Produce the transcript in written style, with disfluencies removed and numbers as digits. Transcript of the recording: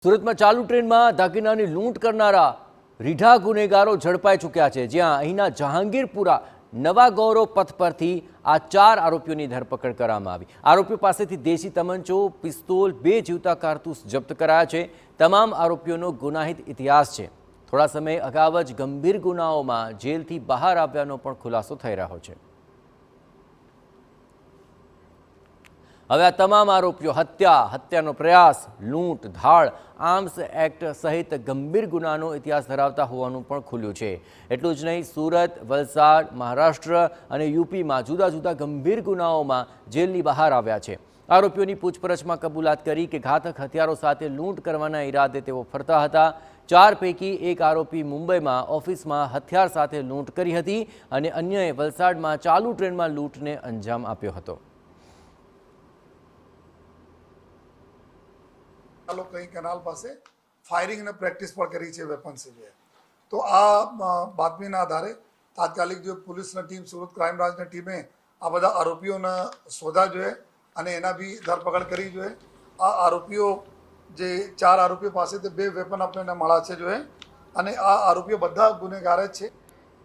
સુરતમાં ચાલુ ટ્રેનમાં દાગીનાની લૂંટ કરનારા રીઢા ગુનેગારો ઝડપાઈ ચૂક્યા છે। જ્યાં અહીંના જહાંગીરપુરા નવા ગૌરવ પથ પરથી આ 4 આરોપીઓની ધરપકડ કરવામાં આવી। આરોપીઓ પાસેથી દેશી તમંચો, પિસ્તોલ, 2 જીવતા કારતૂસ જપ્ત કરાયા છે। તમામ આરોપીઓનો ગુનાહિત ઇતિહાસ છે। થોડા સમય અગાઉ જ ગંભીર ગુનાઓમાં જેલથી બહાર આવ્યાનો પણ ખુલાસો થઈ રહ્યો છે। હવે આ તમામ આરોપીઓ હત્યાનો પ્રયાસ, લૂંટ, ધાડ, આર્મ્સ એક્ટ સહિત ગંભીર ગુનાનો ઇતિહાસ ધરાવતા હોવાનું પણ ખુલ્યું છે। એટલું જ નહીં, સુરત, વલસાડ, મહારાષ્ટ્ર અને યુપીમાં જુદા જુદા ગંભીર ગુનાઓમાં જેલની બહાર આવ્યા છે। આરોપીઓની પૂછપરછમાં કબૂલાત કરી કે ઘાતક હથિયારો સાથે લૂંટ કરવાના ઈરાદે તેઓ ફરતા હતા। 4 પૈકી એક આરોપી મુંબઈમાં ઓફિસમાં હથિયાર સાથે લૂંટ કરી હતી અને અન્યએ વલસાડમાં ચાલુ ટ્રેનમાં લૂંટને અંજામ આપ્યો હતો। कहीं कैनाल पास फायरिंग ने प्रैक्टिस पर करी है वेपन से जो है। तो आ बातमी आधारे तात्कालिक जो पुलिस टीम सूरत क्राइम ब्रांच टीमें आ बधा आरोपीओ शोधा जो है अने एना भी धरपकड़ करी जो है। आ आरोपीओ जे 4 आरोपीओ पास 2 वेपन अपने मळा है जो है। अने आ आरोपीओ बधा गुनेगार है।